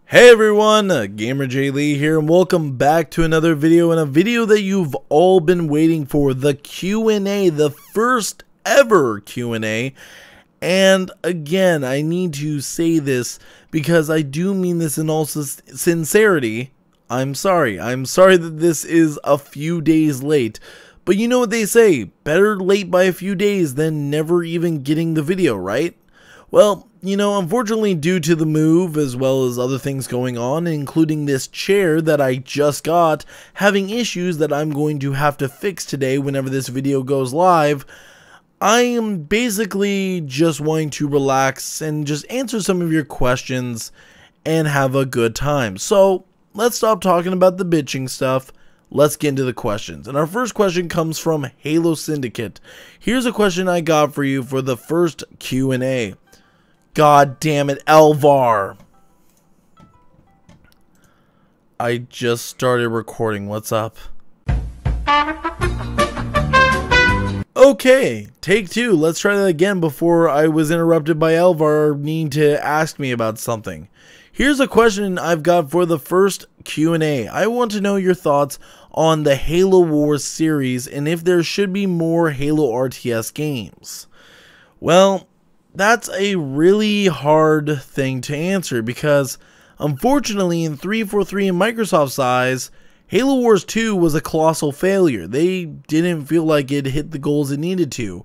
Hey everyone, GamerJlee here, and welcome back to another video, and a video that you've all been waiting for, the Q&A, the first ever Q&A. And again, I need to say this because I do mean this in all sincerity. I'm sorry that this is a few days late, but you know what they say, better late by a few days than never even getting the video, right? Well, you know, unfortunately, due to the move as well as other things going on, including this chair that I just got having issues that I'm going to have to fix today whenever this video goes live, I am basically just wanting to relax and just answer some of your questions and have a good time. So let's stop talking about the bitching stuff. Let's get into the questions. And our first question comes from Halo Syndicate. Here's a question I got for you for the first Q&A. God damn it, Elvar. I just started recording. What's up? Okay, take two. Let's try that again before I was interrupted by Elvar needing to ask me about something. Here's a question I've got for the first Q&A. I want to know your thoughts on the Halo Wars series and if there should be more Halo RTS games. Well, that's a really hard thing to answer because, unfortunately, in 343 and Microsoft's eyes, Halo Wars 2 was a colossal failure. They didn't feel like it hit the goals it needed to.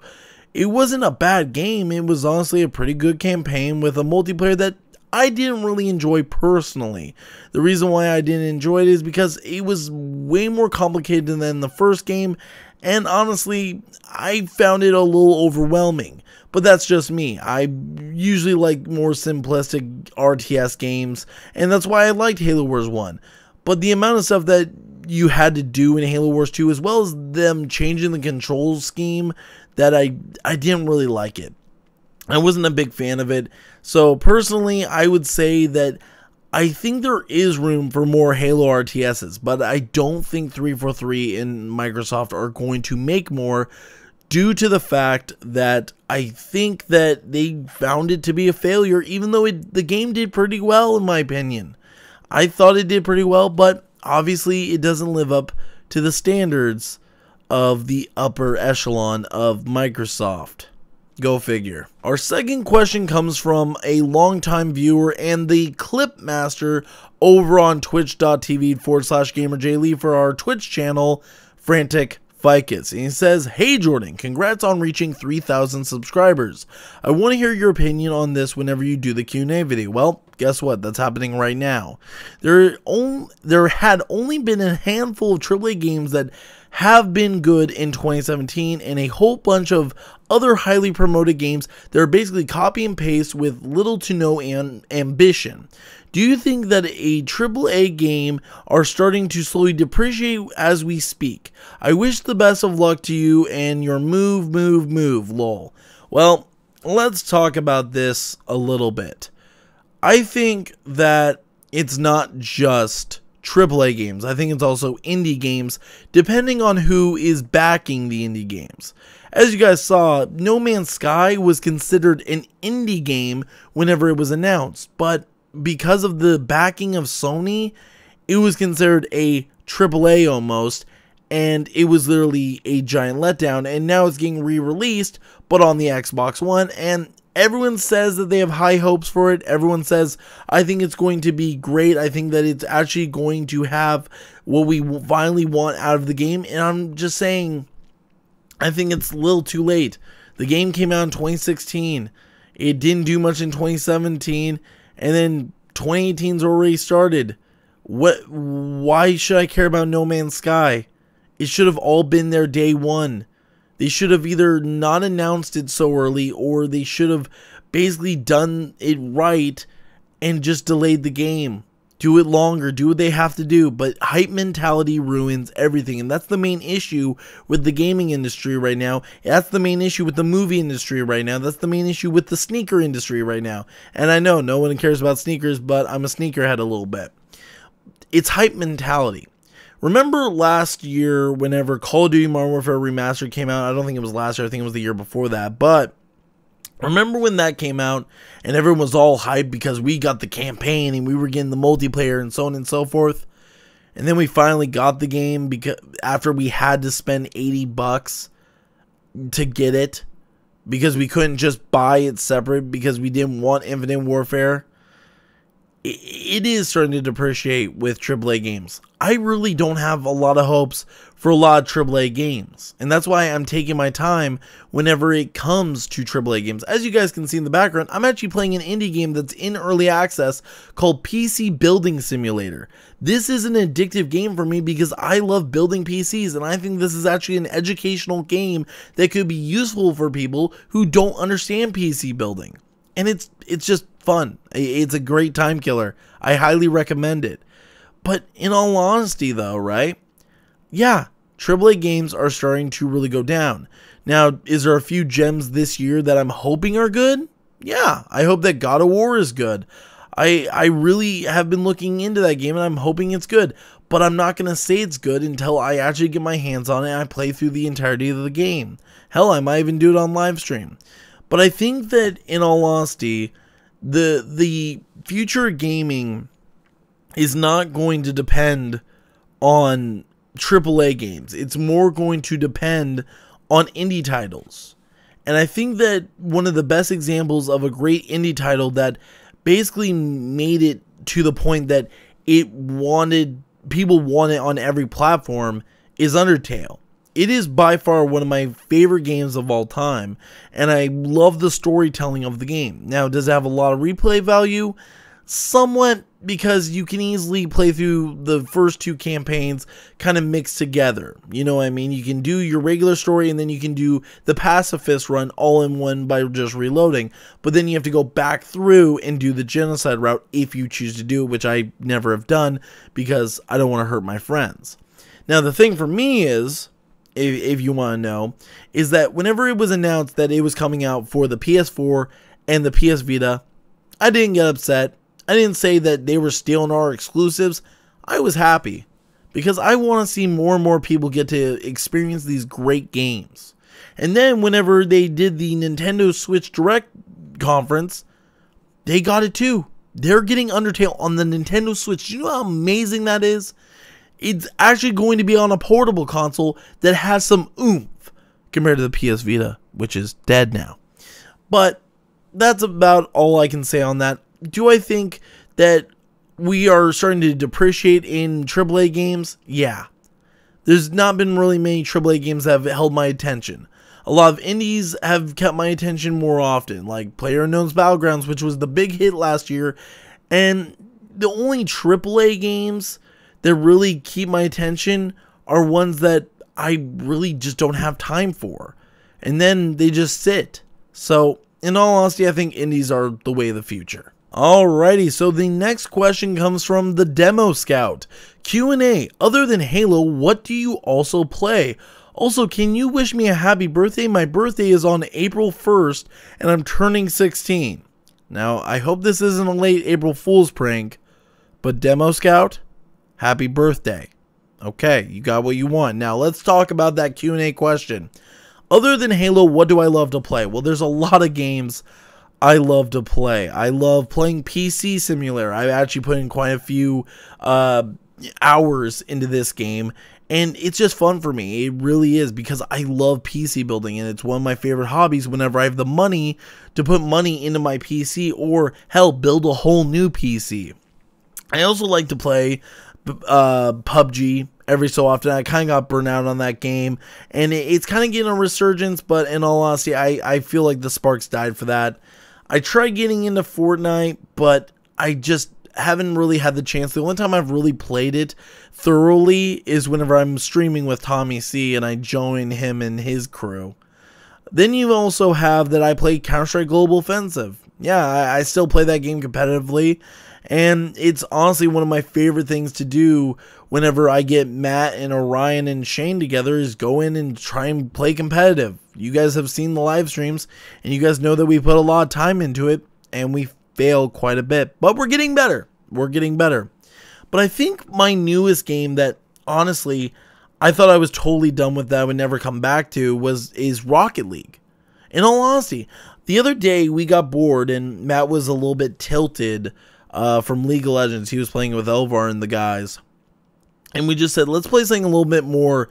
It wasn't a bad game. It was honestly a pretty good campaign with a multiplayer that I didn't really enjoy personally. The reason why I didn't enjoy it is because it was way more complicated than the first game, and honestly, I found it a little overwhelming. But that's just me. I usually like more simplistic RTS games, and that's why I liked Halo Wars 1. But the amount of stuff that you had to do in Halo Wars 2, as well as them changing the control scheme, that I didn't really like it. I wasn't a big fan of it. So personally, I would say that I think there is room for more Halo RTSs, but I don't think 343 and Microsoft are going to make more, due to the fact that I think that they found it to be a failure, even though the game did pretty well, in my opinion. I thought it did pretty well, but obviously it doesn't live up to the standards of the upper echelon of Microsoft. Go figure. Our second question comes from a longtime viewer and the clip master over on twitch.tv/GamerJlee for our Twitch channel, Frantic Ficus, and he says, "Hey Jordan, congrats on reaching 3,000 subscribers. I want to hear your opinion on this whenever you do the Q&A video." Well, guess what? That's happening right now. There had only been a handful of AAA games that have been good in 2017, and a whole bunch of other highly promoted games that are basically copy and paste with little to no ambition. Do you think that a AAA game are starting to slowly depreciate as we speak? I wish the best of luck to you and your move, lol. Well, let's talk about this a little bit. I think that it's not just AAA games. I think it's also indie games, depending on who is backing the indie games. As you guys saw, No Man's Sky was considered an indie game whenever it was announced, but because of the backing of Sony, it was considered a AAA almost, and it was literally a giant letdown, and now it's getting re-released, but on the Xbox One, and everyone says that they have high hopes for it. Everyone says, I think it's going to be great. I think that it's actually going to have what we finally want out of the game, and I'm just saying, I think it's a little too late. The game came out in 2016. It didn't do much in 2017. And then 2018's already started. Why should I care about No Man's Sky? It should have all been there day one. They should have either not announced it so early, or they should have basically done it right and just delayed the game. Do it longer, do what they have to do, but hype mentality ruins everything, and that's the main issue with the gaming industry right now. That's the main issue with the movie industry right now. That's the main issue with the sneaker industry right now. And I know no one cares about sneakers, but I'm a sneakerhead a little bit. It's hype mentality. Remember last year whenever Call of Duty Modern Warfare Remastered came out? I don't think it was last year, I think it was the year before that, but Remember when that came out and everyone was all hyped because we got the campaign and we were getting the multiplayer and so on and so forth? And then we finally got the game because after we had to spend $80 to get it because we couldn't just buy it separate because we didn't want Infinite Warfare. It is starting to depreciate with AAA games. I really don't have a lot of hopes for a lot of AAA games. And that's why I'm taking my time whenever it comes to AAA games. As you guys can see in the background, I'm actually playing an indie game that's in early access called PC Building Simulator. This is an addictive game for me because I love building PCs, and I think this is actually an educational game that could be useful for people who don't understand PC building. And it's just fun. It's a great time killer. I highly recommend it. But in all honesty though, right? Yeah, AAA games are starting to really go down. Now, is there a few gems this year that I'm hoping are good? Yeah, I hope that God of War is good. I really have been looking into that game and I'm hoping it's good. But I'm not going to say it's good until I actually get my hands on it and I play through the entirety of the game. Hell, I might even do it on live stream. But I think that in all honesty, the future of gaming is not going to depend on AAA games. It's more going to depend on indie titles. And I think that one of the best examples of a great indie title that basically made it to the point that people want it on every platform is Undertale. It is by far one of my favorite games of all time, and I love the storytelling of the game. Now, does it have a lot of replay value? Somewhat, because you can easily play through the first two campaigns kind of mixed together. You know what I mean? You can do your regular story and then you can do the pacifist run all in one by just reloading. But then you have to go back through and do the genocide route if you choose to do it, which I never have done because I don't want to hurt my friends. Now, the thing for me is, if you want to know, is that whenever it was announced that it was coming out for the PS4 and the PS Vita, I didn't get upset. I didn't say that they were stealing our exclusives. I was happy because I want to see more and more people get to experience these great games. And then whenever they did the Nintendo Switch Direct conference, they got it too. They're getting Undertale on the Nintendo Switch. Do you know how amazing that is? It's actually going to be on a portable console that has some oomph compared to the PS Vita, which is dead now. But that's about all I can say on that. Do I think that we are starting to depreciate in AAA games? Yeah. There's not been really many AAA games that have held my attention. A lot of indies have kept my attention more often, like PlayerUnknown's Battlegrounds, which was the big hit last year. And the only AAA games that really keep my attention are ones that I really just don't have time for. And then they just sit. So, in all honesty, I think indies are the way of the future. Alrighty, so the next question comes from the Demo Scout. Q&A, other than Halo, what do you also play? Also, can you wish me a happy birthday? My birthday is on April 1st, and I'm turning 16. Now, I hope this isn't a late April Fool's prank, but Demo Scout, happy birthday. Okay, you got what you want. Now, let's talk about that Q&A question. Other than Halo, what do I love to play? Well, there's a lot of games I love to play. I love playing PC Simulator. I've actually put in quite a few hours into this game, and it's just fun for me. It really is, because I love PC building, and it's one of my favorite hobbies whenever I have the money to put money into my PC, or hell, build a whole new PC. I also like to play PUBG every so often. I kind of got burnt out on that game, and it's kind of getting a resurgence, but in all honesty, I feel like the sparks died for that. I tried getting into Fortnite, but I just haven't really had the chance. The only time I've really played it thoroughly is whenever I'm streaming with Tommy C and I join him and his crew. Then you also have that I play Counter-Strike Global Offensive. Yeah, I still play that game competitively, and it's honestly one of my favorite things to do whenever I get Matt and Orion and Shane together, is go in and try and play competitive. You guys have seen the live streams, and you guys know that we put a lot of time into it, and we fail quite a bit. But we're getting better. We're getting better. But I think my newest game that, honestly, I thought I was totally done with, that I would never come back to, is Rocket League. In all honesty, the other day we got bored and Matt was a little bit tilted from League of Legends. He was playing with Elvar and the guys. And we just said, let's play something a little bit more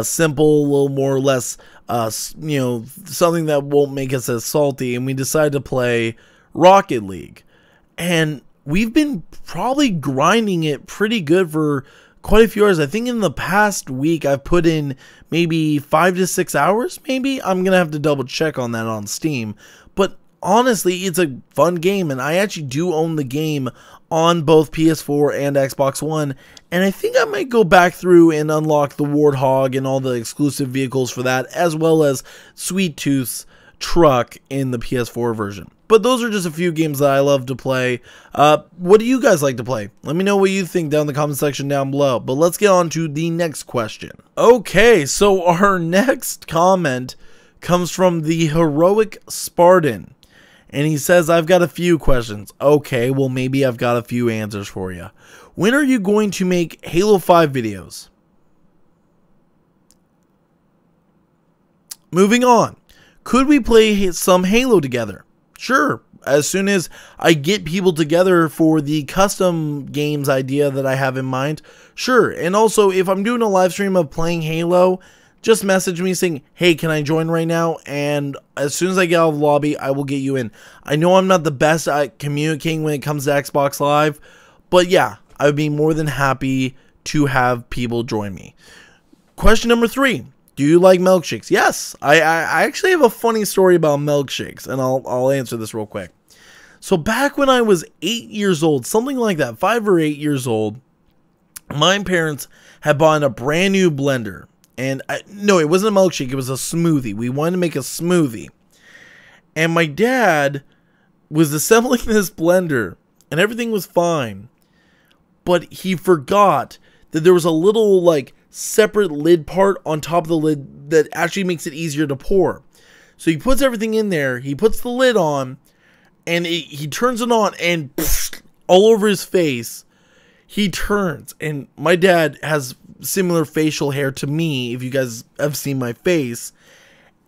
simple, a little more or less, something that won't make us as salty. And we decided to play Rocket League. And we've been probably grinding it pretty good for quite a few hours. I think in the past week, I've put in maybe 5 to 6 hours, maybe. I'm going to have to double check on that on Steam. But honestly, it's a fun game, and I actually do own the game on both PS4 and Xbox One, and I think I might go back through and unlock the Warthog and all the exclusive vehicles for that, as well as Sweet Tooth's truck in the PS4 version. But those are just a few games that I love to play. What do you guys like to play? Let me know what you think down in the comment section down below. But let's get on to the next question. Okay, so our next comment comes from the Heroic Spartan. And he says, I've got a few questions. Okay, well maybe I've got a few answers for you. When are you going to make Halo 5 videos? Moving on. Could we play some Halo together? Sure, as soon as I get people together for the custom games idea that I have in mind. Sure, and also if I'm doing a live stream of playing Halo, just message me saying, hey, can I join right now? And as soon as I get out of the lobby, I will get you in. I know I'm not the best at communicating when it comes to Xbox Live, but yeah, I would be more than happy to have people join me. Question number 3. Do you like milkshakes? Yes, I actually have a funny story about milkshakes, and I'll answer this real quick. So back when I was 8 years old, something like that, 5 or 8 years old, my parents had bought a brand new blender. And no, it wasn't a milkshake, it was a smoothie. We wanted to make a smoothie. And my dad was assembling this blender, and everything was fine. But he forgot that there was a little, like, separate lid part on top of the lid that actually makes it easier to pour. So he puts everything in there, he puts the lid on, and he turns it on, and pfft, all over his face, he turns. And my dad has similar facial hair to me, if you guys have seen my face,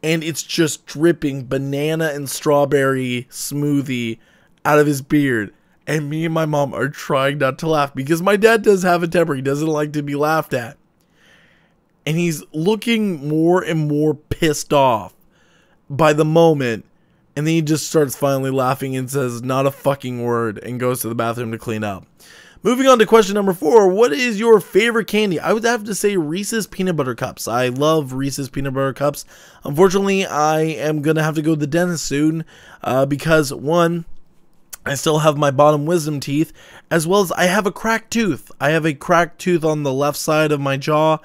and it's just dripping banana and strawberry smoothie out of his beard. And me and my mom are trying not to laugh because my dad does have a temper. He doesn't like to be laughed at. And he's looking more and more pissed off by the moment. And then he just starts finally laughing and says not a fucking word and goes to the bathroom to clean up. Moving on to question number 4. What is your favorite candy? I would have to say Reese's Peanut Butter Cups. I love Reese's Peanut Butter Cups. Unfortunately, I am going to have to go to the dentist soon because, one, I still have my bottom wisdom teeth, as well as I have a cracked tooth. I have a cracked tooth on the left side of my jaw,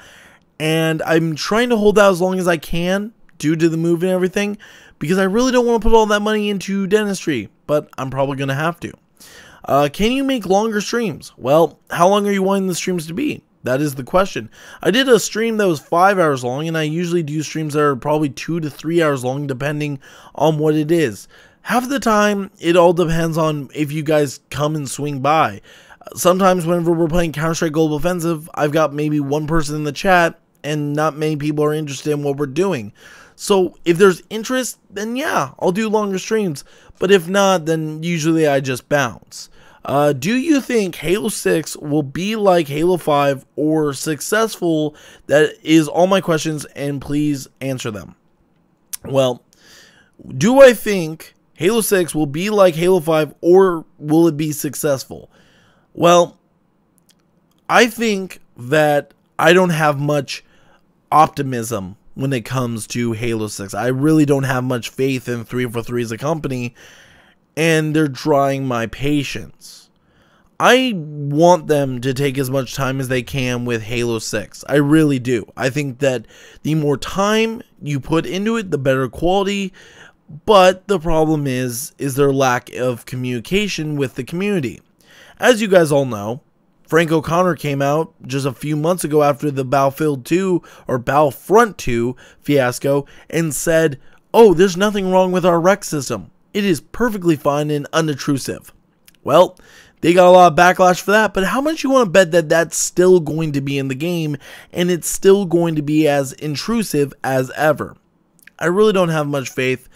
and I'm trying to hold out as long as I can due to the move and everything, because I really don't want to put all that money into dentistry, but I'm probably going to have to. Can you make longer streams? Well, how long are you wanting the streams to be? That is the question. I did a stream that was 5 hours long, and I usually do streams that are probably 2 to 3 hours long, depending on what it is. Half the time, it all depends on if you guys come and swing by. Sometimes whenever we're playing Counter-Strike Global Offensive, I've got maybe one person in the chat, and not many people are interested in what we're doing. So if there's interest, then yeah, I'll do longer streams. But if not, then usually I just bounce. Do you think Halo 6 will be like Halo 5 or successful? That is all my questions, and please answer them. Well, do I think Halo 6 will be like Halo 5 or will it be successful? Well, I think that I don't have much optimism when it comes to Halo 6. I really don't have much faith in 343 as a company, and they're trying my patience. I want them to take as much time as they can with Halo 6. I really do. I think that the more time you put into it, the better quality, but the problem is their lack of communication with the community. As you guys all know, Frank O'Connor came out just a few months ago after the Battlefield 2 or Battlefront 2 fiasco and said, oh, there's nothing wrong with our rec system. It is perfectly fine and unintrusive. Well, they got a lot of backlash for that, but how much you want to bet that that's still going to be in the game and it's still going to be as intrusive as ever? I really don't have much faith.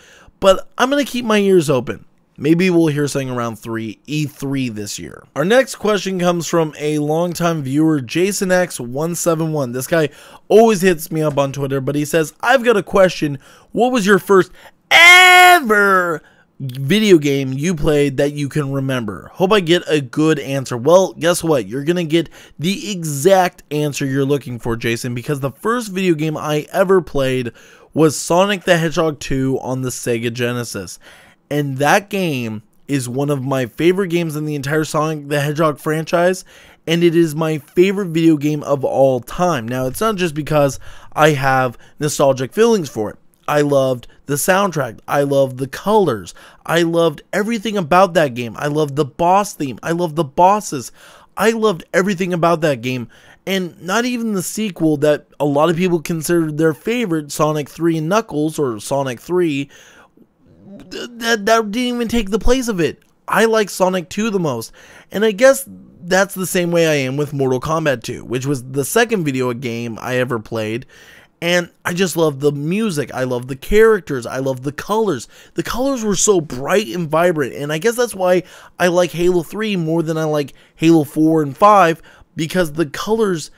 but I'm going to keep my ears open. Maybe we'll hear something around E3 this year. Our next question comes from a longtime viewer, JasonX171. This guy always hits me up on Twitter, but he says, I've got a question. What was your first ever video game you played that you can remember? Hope I get a good answer. Well, guess what? You're going to get the exact answer you're looking for, Jason, because the first video game I ever played was Sonic the Hedgehog 2 on the Sega Genesis. And that game is one of my favorite games in the entire Sonic the Hedgehog franchise, and it is my favorite video game of all time. Now, it's not just because I have nostalgic feelings for it. I loved the soundtrack. I loved the colors. I loved everything about that game. I loved the boss theme. I loved the bosses. I loved everything about that game. And not even the sequel that a lot of people considered their favorite, Sonic 3 and Knuckles, or Sonic 3, that didn't even take the place of it. I like Sonic 2 the most. And I guess that's the same way I am with Mortal Kombat 2, which was the second video game I ever played. And I just love the music. I love the characters. I love the colors. The colors were so bright and vibrant. And I guess that's why I like Halo 3 more than I like Halo 4 and 5, because the colors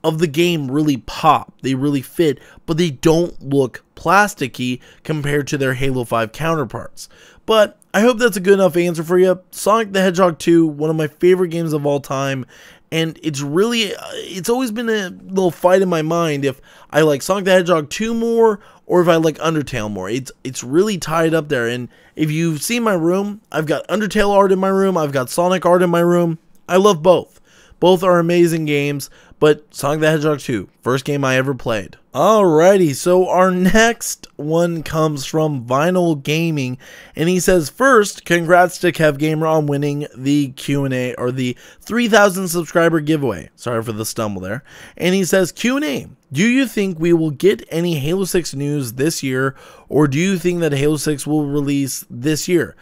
of the game really pop. They really fit, but they don't look plasticky compared to their Halo 5 counterparts. But I hope that's a good enough answer for you. Sonic the Hedgehog 2, one of my favorite games of all time, and it's always been a little fight in my mind if I like Sonic the Hedgehog 2 more or if I like Undertale more. It's really tied up there, and if you've seen my room, I've got Undertale art in my room, I've got Sonic art in my room. I love both. Both are amazing games, but Sonic the Hedgehog 2, first game I ever played. Alrighty, so our next one comes from Vinyl Gaming, and he says, first, congrats to Kev Gamer on winning the Q&A, or the 3,000 subscriber giveaway. Sorry for the stumble there. And he says, Q&A, do you think we will get any Halo 6 news this year, or do you think that Halo 6 will release this year?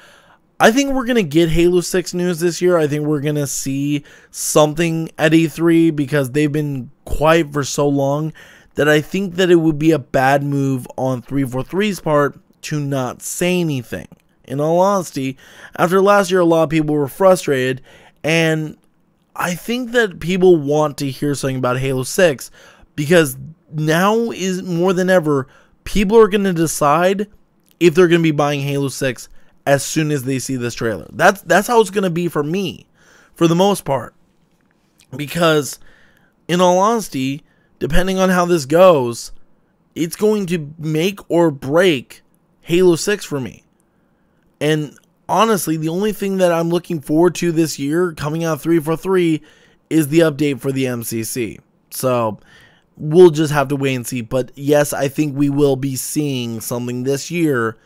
I think we're going to get Halo 6 news this year. I think we're going to see something at E3 because they've been quiet for so long that I think that it would be a bad move on 343's part to not say anything. In all honesty, after last year, a lot of people were frustrated, and I think that people want to hear something about Halo 6 because now is more than ever, people are going to decide if they're going to be buying Halo 6 as soon as they see this trailer. That's how it's going to be for me, for the most part. Because, in all honesty, depending on how this goes, it's going to make or break Halo 6 for me. And honestly, the only thing that I'm looking forward to this year, coming out 343, is the update for the MCC. So, we'll just have to wait and see. But yes, I think we will be seeing something this year,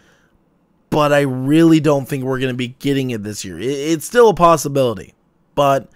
but I really don't think we're going to be getting it this year. It's still a possibility, but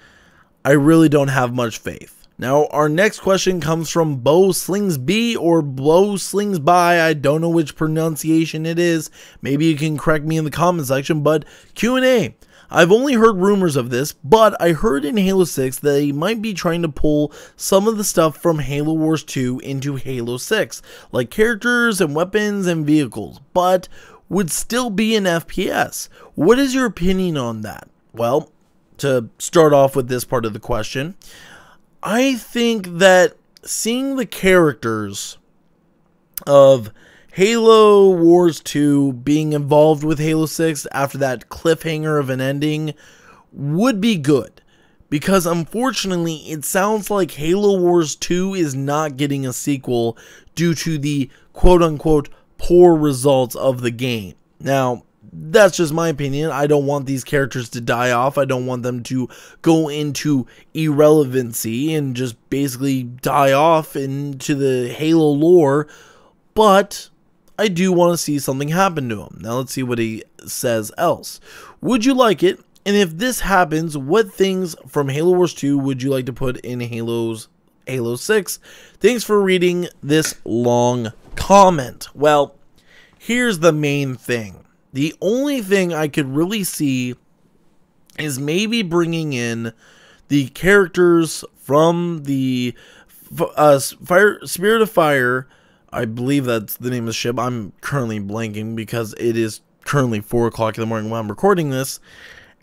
I really don't have much faith. Now, our next question comes from Bo Slingsby or Bo Slingsby. I don't know which pronunciation it is. Maybe you can correct me in the comment section, but Q&A. I've only heard rumors of this, but I heard in Halo 6 that they might be trying to pull some of the stuff from Halo Wars 2 into Halo 6, like characters and weapons and vehicles, but would still be an FPS. What is your opinion on that? Well, to start off with this part of the question, I think that seeing the characters of Halo Wars 2 being involved with Halo 6 after that cliffhanger of an ending would be good. Because unfortunately, it sounds like Halo Wars 2 is not getting a sequel due to the quote-unquote poor results of the game. Now, that's just my opinion. I don't want these characters to die off. I don't want them to go into irrelevancy and just basically die off into the Halo lore. But I do want to see something happen to him. Now let's see what he says else. Would you like it? And if this happens, what things from Halo Wars 2 would you like to put in Halo 6? Thanks for reading this long comment. Well, here's the main thing. The only thing I could really see is maybe bringing in the characters from the Spirit of Fire. I believe that's the name of the ship. I'm currently blanking because it is currently 4 o'clock in the morning when I'm recording this,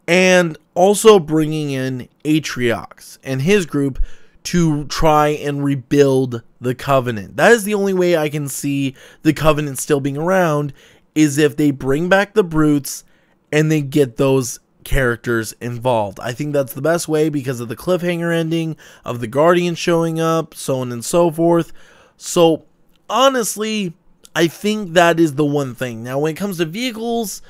and also bringing in Atriox and his group to try and rebuild the Covenant. That is the only way I can see the Covenant still being around, is if they bring back the Brutes and they get those characters involved. I think that's the best way because of the cliffhanger ending of the Guardian showing up, so on and so forth. So honestly, I think that is the one thing. Now when it comes to vehicles,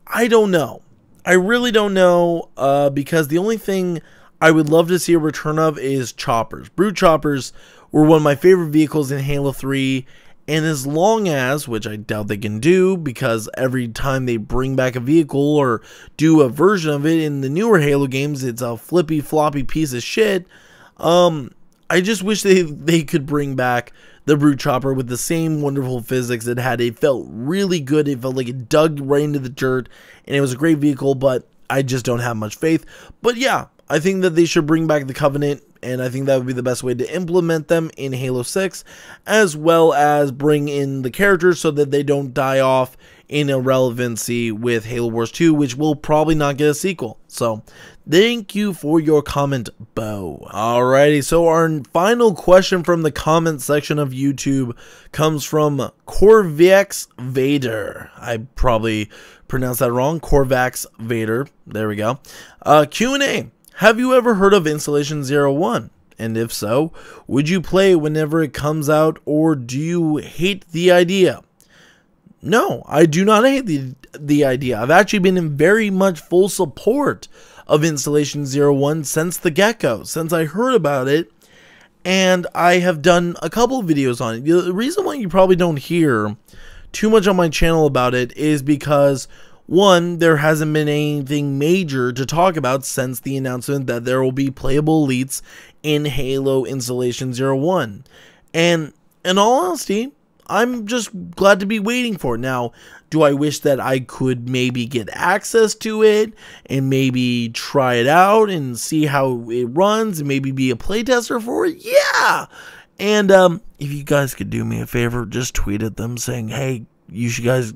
I don't know. I really don't know, because the only thing I would love to see a return of is choppers. Brute choppers were one of my favorite vehicles in Halo 3, and as long as, which I doubt they can do, because every time they bring back a vehicle or do a version of it in the newer Halo games, it's a flippy floppy piece of shit. I just wish they could bring back the Brute Chopper with the same wonderful physics it had. It felt really good. It felt like it dug right into the dirt, and it was a great vehicle, but I just don't have much faith. But yeah, I think that they should bring back the Covenant, and I think that would be the best way to implement them in Halo 6, as well as bring in the characters so that they don't die off in irrelevancy with Halo Wars 2, which will probably not get a sequel. So, thank you for your comment, Bo. Alrighty, so our final question from the comment section of YouTube comes from Corvax Vader. I probably pronounced that wrong. Corvax Vader. There we go. Q&A. Have you ever heard of Installation 01? And if so, would you play whenever it comes out, or do you hate the idea? No, I do not hate the idea. I've actually been in very much full support of Installation 01 since the get-go, since I heard about it, and I have done a couple of videos on it. The reason why you probably don't hear too much on my channel about it is because, one, there hasn't been anything major to talk about since the announcement that there will be playable elites in Halo Installation 01. And in all honesty, I'm just glad to be waiting for it. Now, do I wish that I could maybe get access to it and maybe try it out and see how it runs and maybe be a playtester for it? Yeah! And if you guys could do me a favor, just tweet at them saying, hey, you guys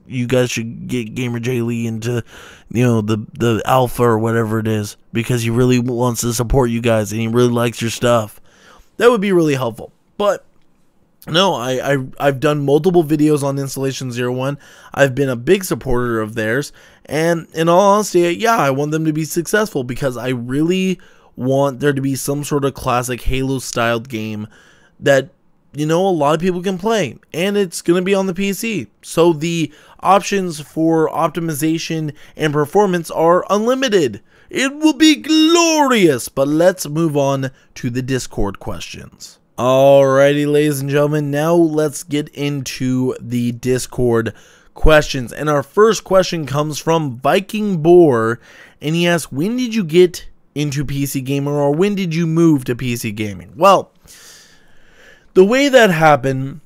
should get GamerJlee into, the alpha or whatever it is, because he really wants to support you guys and he really likes your stuff. That would be really helpful. But no, I've done multiple videos on Installation 01. I've been a big supporter of theirs, and in all honesty, yeah, I want them to be successful because I really want there to be some sort of classic Halo-styled game that, a lot of people can play, and it's going to be on the PC. So the options for optimization and performance are unlimited. It will be glorious, but let's move on to the Discord questions. Alrighty, ladies and gentlemen, now let's get into the Discord questions. And our first question comes from Viking Boar, and he asks, when did you get into PC gaming, or when did you move to PC gaming? Well, the way that happened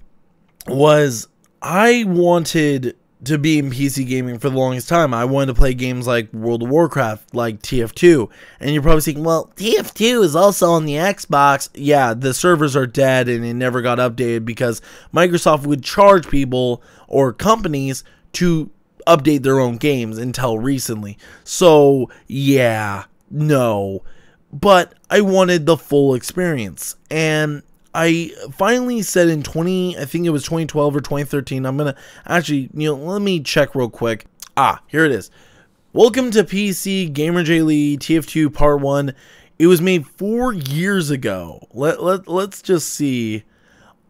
was I wanted to be in PC gaming for the longest time. I wanted to play games like World of Warcraft, like TF2. And you're probably thinking, well, TF2 is also on the Xbox. Yeah, the servers are dead and it never got updated because Microsoft would charge people or companies to update their own games until recently. So, yeah, no. But I wanted the full experience. And I finally said in I think it was 2012 or 2013, I'm going to actually, let me check real quick. Here it is. Welcome to PC, GamerJlee, TF2 Part 1. It was made 4 years ago. Let's just see.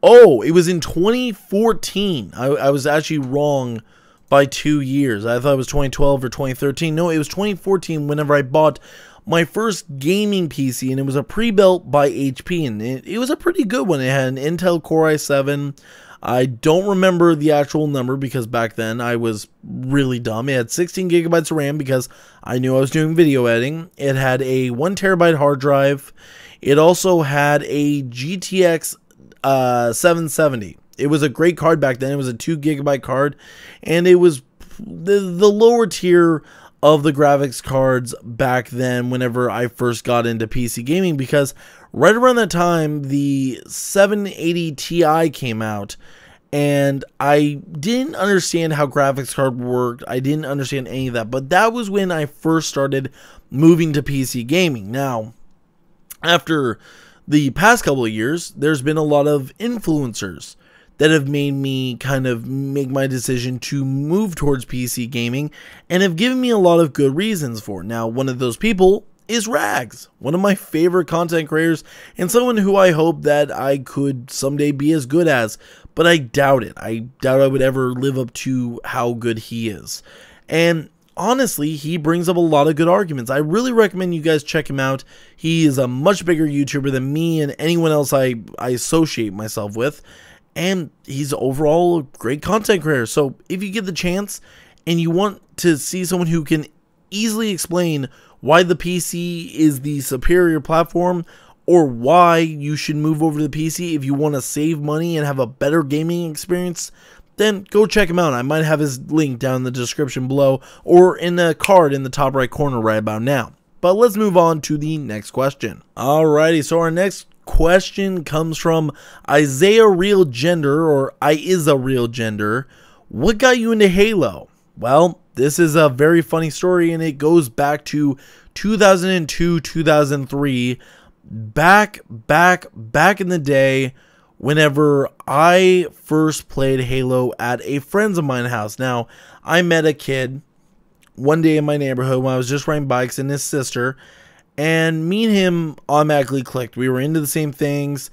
Oh, it was in 2014. I was actually wrong by 2 years. I thought it was 2012 or 2013. No, it was 2014 whenever I bought my first gaming PC, and it was a pre-built by HP, and it was a pretty good one. It had an Intel Core i7. I don't remember the actual number because back then I was really dumb. It had 16 gigabytes of RAM because I knew I was doing video editing. It had a 1 terabyte hard drive. It also had a GTX 770. It was a great card back then. It was a 2 gigabyte card, and it was the lower tier of the graphics cards back then whenever I first got into PC gaming, because right around that time the 780 Ti came out, and I didn't understand how graphics card worked. I didn't understand any of that, but that was when I first started moving to PC gaming. Now, after the past couple of years, there's been a lot of influencers that have made me kind of make my decision to move towards PC gaming and have given me a lot of good reasons for it. Now, one of those people is Rags, one of my favorite content creators and someone who I hope that I could someday be as good as, but I doubt it. I doubt I would ever live up to how good he is. And honestly, he brings up a lot of good arguments. I really recommend you guys check him out. He is a much bigger YouTuber than me and anyone else I associate myself with. And he's overall a great content creator. So if you get the chance and you want to see someone who can easily explain why the PC is the superior platform, or why you should move over to the PC if you want to save money and have a better gaming experience, then go check him out. I might have his link down in the description below or in a card in the top right corner right about now. But let's move on to the next question. Alrighty, so our next question comes from Isaiah Real Gender, or I is a Real Gender. What got you into Halo? Well, this is a very funny story, and it goes back to 2002, 2003, back in the day, whenever I first played Halo at a friend's of mine's house. Now, I met a kid one day in my neighborhood when I was just riding bikes, and his sister, and me and him automatically clicked. We were into the same things,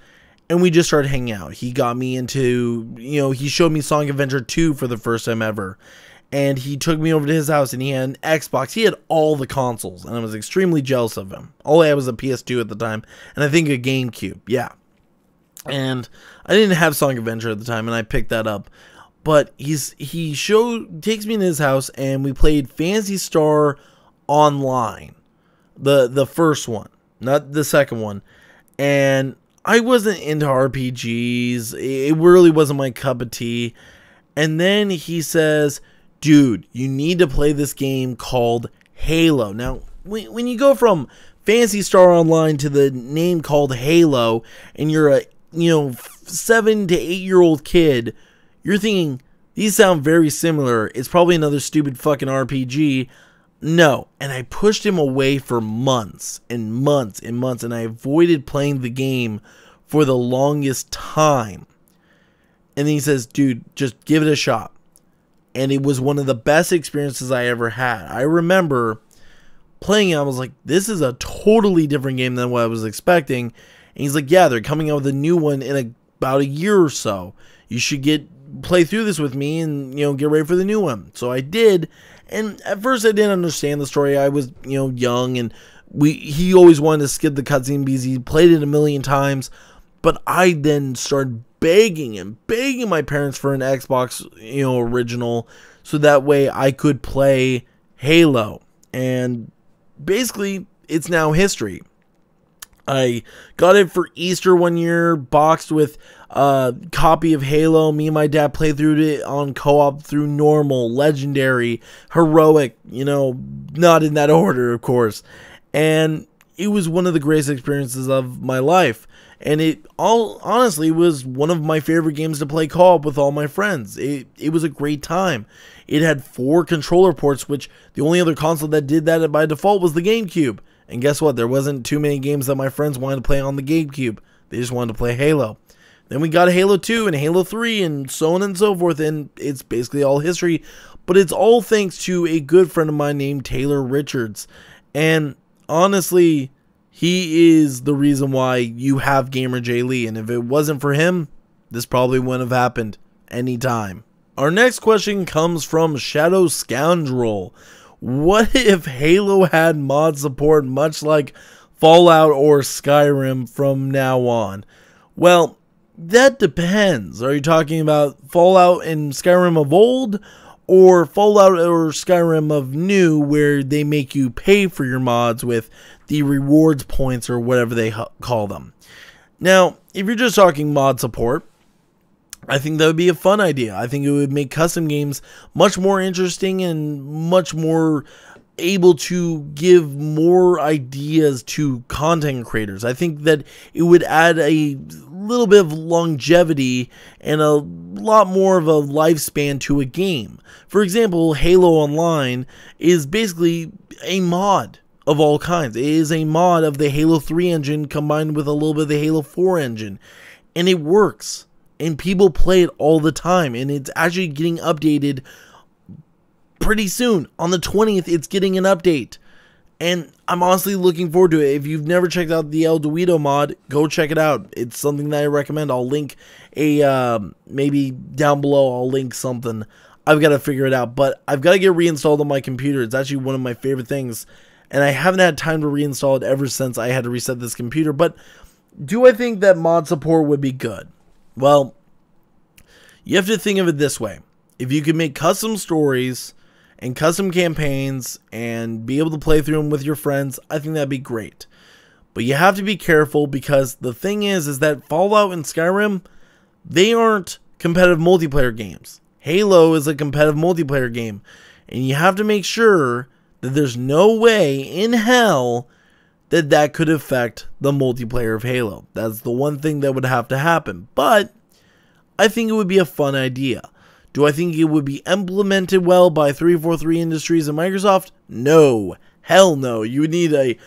and we just started hanging out. He got me into, he showed me Sonic Adventure 2 for the first time ever. And he took me over to his house, and he had an Xbox. He had all the consoles, and I was extremely jealous of him. All I had was a PS2 at the time, and I think a GameCube, yeah. And I didn't have Sonic Adventure at the time, and I picked that up. But he takes me in his house, and we played Phantasy Star Online, the first one, not the second one. And I wasn't into RPGs. It really wasn't my cup of tea. And then he says, dude, you need to play this game called Halo. Now, when you go from Phantasy Star Online to the name called Halo, and you're a 7 to 8 year old kid, you're thinking, these sound very similar. It's probably another stupid fucking RPG. No. And I pushed him away for months and months and months, and I avoided playing the game for the longest time. And then he says, dude, just give it a shot. And it was one of the best experiences I ever had. I remember playing it, I was like, this is a totally different game than what I was expecting. And he's like, yeah, they're coming out with a new one in about a year or so. You should play through this with me and, get ready for the new one. So I did. And at first I didn't understand the story. I was, young, and he always wanted to skip the cutscene because he played it a million times. But I then started begging my parents for an Xbox, original, so that way I could play Halo. And basically, it's now history. I got it for Easter one year, boxed with a copy of Halo. Me and my dad played through it on co-op through normal, legendary, heroic, not in that order, of course. And it was one of the greatest experiences of my life. And it honestly was one of my favorite games to play co-op with all my friends. It was a great time. It had 4 controller ports, which the only other console that did that by default was the GameCube. And guess what? There wasn't too many games that my friends wanted to play on the GameCube. They just wanted to play Halo. Then we got Halo 2 and Halo 3 and so on and so forth, and it's basically all history. But it's all thanks to a good friend of mine named Taylor Richards. And honestly, he is the reason why you have GamerJlee, and if it wasn't for him, this probably wouldn't have happened anytime. Our next question comes from Shadow Scoundrel. What if Halo had mod support much like Fallout or Skyrim from now on? Well, that depends. Are you talking about Fallout and Skyrim of old, or Fallout or Skyrim of new, where they make you pay for your mods with the rewards points or whatever they call them? Now, if you're just talking mod support, I think that would be a fun idea. I think it would make custom games much more interesting and much more able to give more ideas to content creators. I think that it would add a little bit of longevity and a lot more of a lifespan to a game. For example, Halo Online is basically a mod of all kinds. It is a mod of the Halo 3 engine combined with a little bit of the Halo 4 engine. And it works. And people play it all the time. And it's actually getting updated pretty soon. On the 20th, it's getting an update. And I'm honestly looking forward to it. If you've never checked out the El Duito mod, go check it out. It's something that I recommend. I'll link maybe down below, I'll link something. I've got to figure it out. But I've got to get reinstalled on my computer. It's actually one of my favorite things. And I haven't had time to reinstall it ever since I had to reset this computer. But do I think that mod support would be good? Well, you have to think of it this way. If you can make custom stories and custom campaigns and be able to play through them with your friends, I think that'd be great. But you have to be careful, because the thing is that Fallout and Skyrim, they aren't competitive multiplayer games. Halo is a competitive multiplayer game, and you have to make sure that there's no way in hell that that could affect the multiplayer of Halo. That's the one thing that would have to happen. But I think it would be a fun idea. Do I think it would be implemented well by 343 Industries and Microsoft? No. Hell no. You would need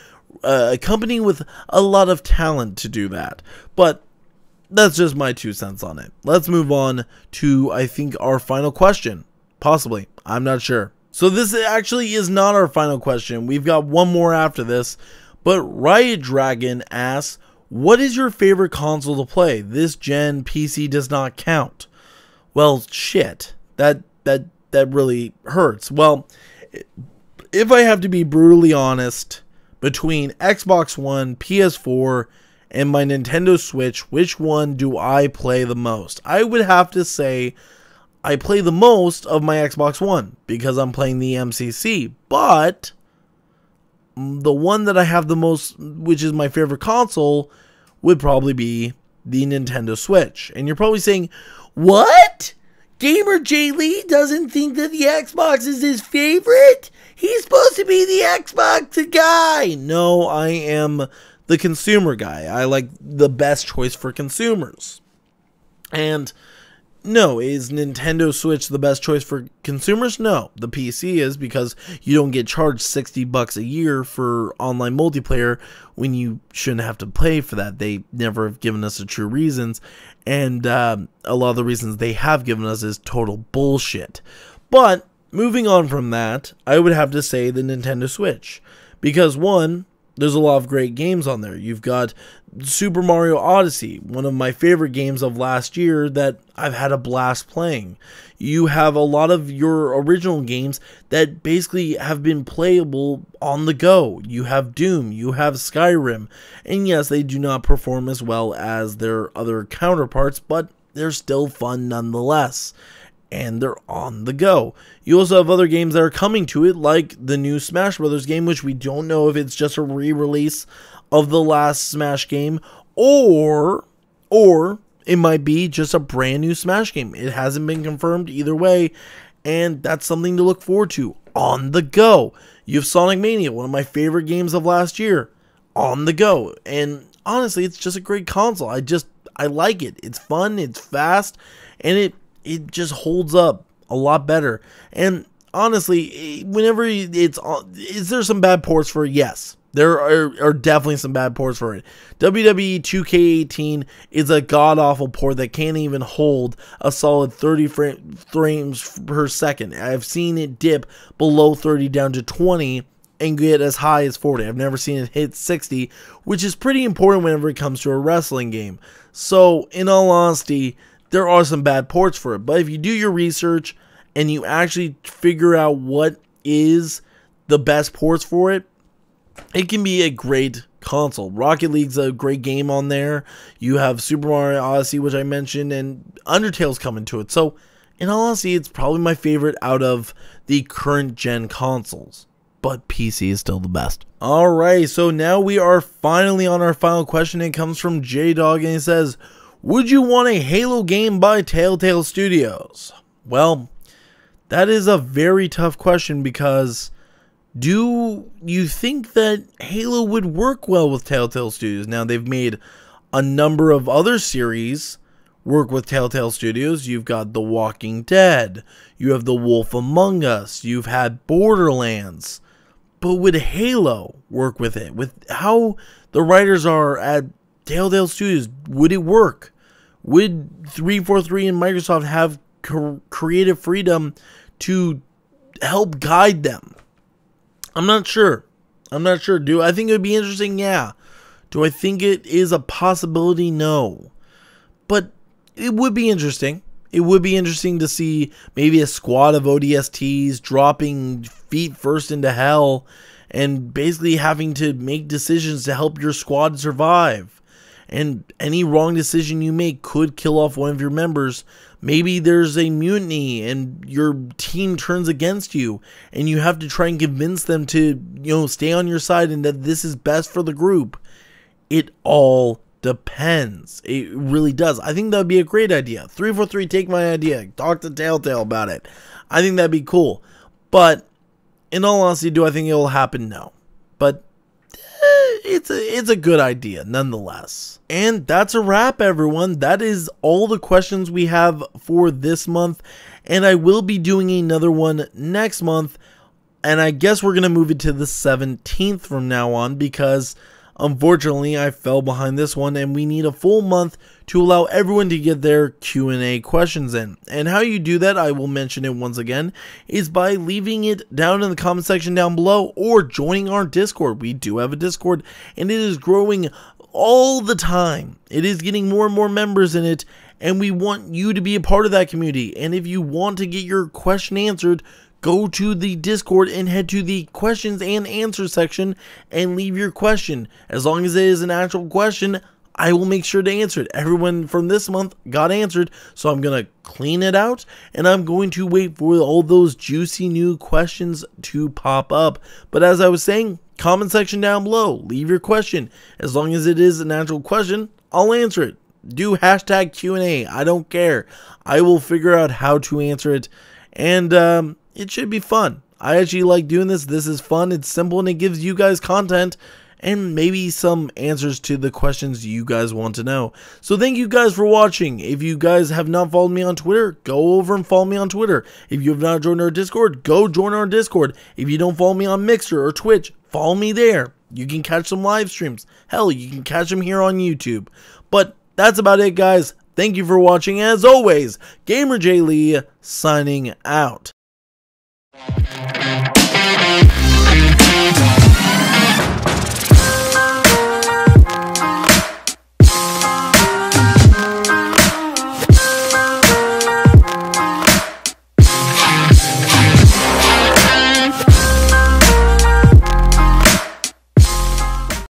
a company with a lot of talent to do that. But that's just my 2 cents on it. Let's move on to, I think, our final question. Possibly. I'm not sure. So this actually is not our final question. We've got one more after this. But Riot Dragon asks, what is your favorite console to play? This gen PC does not count. Well, shit. That really hurts. Well, if I have to be brutally honest, between Xbox One, PS4, and my Nintendo Switch, which one do I play the most? I would have to say I play the most of my Xbox One because I'm playing the MCC. But the one that I have the most, which is my favorite console, would probably be the Nintendo Switch. And you're probably saying, what? GamerJlee doesn't think that the Xbox is his favorite? He's supposed to be the Xbox guy. No, I am the consumer guy. I like the best choice for consumers. And no, is Nintendo Switch the best choice for consumers? No, the PC is, because you don't get charged $60 a year for online multiplayer when you shouldn't have to pay for that. They never have given us the true reasons, and a lot of the reasons they have given us is total bullshit. But moving on from that, I would have to say the Nintendo Switch, because one, there's a lot of great games on there. You've got Super Mario Odyssey, one of my favorite games of last year that I've had a blast playing. You have a lot of your original games that basically have been playable on the go. You have Doom, you have Skyrim, and yes, they do not perform as well as their other counterparts, but they're still fun nonetheless. And they're on the go. You also have other games that are coming to it, like the new Smash Brothers game, which we don't know if it's just a re-release of the last Smash game, or it might be just a brand new Smash game. It hasn't been confirmed either way, and that's something to look forward to on the go. You have Sonic Mania, one of my favorite games of last year, on the go. And honestly, it's just a great console. I like it. It's fun, it's fast, and it just holds up a lot better. And honestly, whenever is there some bad ports for it? Yes, there are definitely some bad ports for it. WWE 2K18 is a god-awful port that can't even hold a solid 30 frames per second. I've seen it dip below 30 down to 20 and get as high as 40. I've never seen it hit 60, which is pretty important whenever it comes to a wrestling game. So, in all honesty, there are some bad ports for it, but if you do your research and you actually figure out what is the best ports for it, it can be a great console. Rocket League's a great game on there. You have Super Mario Odyssey, which I mentioned, and Undertale's coming to it. So, in all honesty, it's probably my favorite out of the current gen consoles, but PC is still the best. Alright, so now we are finally on our final question. It comes from J-Dog, and he says, would you want a Halo game by Telltale Studios? Well, that is a very tough question, because do you think that Halo would work well with Telltale Studios? Now, they've made a number of other series work with Telltale Studios. You've got The Walking Dead, you have The Wolf Among Us, you've had Borderlands. But would Halo work with it? With how the writers are at Telltale Studios, would it work? Would 343 and Microsoft have creative freedom to help guide them? I'm not sure. Do I think it would be interesting? Yeah. Do I think it is a possibility? No. But it would be interesting. It would be interesting to see maybe a squad of ODSTs dropping feet first into hell and basically having to make decisions to help your squad survive. And any wrong decision you make could kill off one of your members. Maybe there's a mutiny and your team turns against you and you have to try and convince them to, stay on your side and that this is best for the group. It all depends. It really does. I think that would be a great idea. 343, take my idea. Talk to Telltale about it. I think that'd be cool. But in all honesty, do I think it will happen? No. But it's a good idea nonetheless. And that's a wrap, everyone. That is all the questions we have for this month. And I will be doing another one next month. And I guess we're going to move it to the 17th from now on because unfortunately, I fell behind this one and we need a full month to allow everyone to get their Q&A questions in. And how you do that, I will mention it once again, is by leaving it down in the comment section down below or joining our Discord. We do have a Discord and it is growing all the time. It is getting more and more members in it and we want you to be a part of that community. And if you want to get your question answered, go to the Discord and head to the questions and answers section and leave your question. As long as it is an actual question, I will make sure to answer it. Everyone from this month got answered, so I'm going to clean it out and I'm going to wait for all those juicy new questions to pop up. But as I was saying, comment section down below, leave your question. As long as it is an actual question, I'll answer it. Do hashtag Q&A. I don't care. I will figure out how to answer it. And it should be fun. I actually like doing this. This is fun. It's simple and it gives you guys content and maybe some answers to the questions you guys want to know. So thank you guys for watching. If you guys have not followed me on Twitter, go over and follow me on Twitter. If you have not joined our Discord, go join our Discord. If you don't follow me on Mixer or Twitch, follow me there. You can catch some live streams. Hell, you can catch them here on YouTube. But that's about it, guys. Thank you for watching. As always, GamerJlee signing out.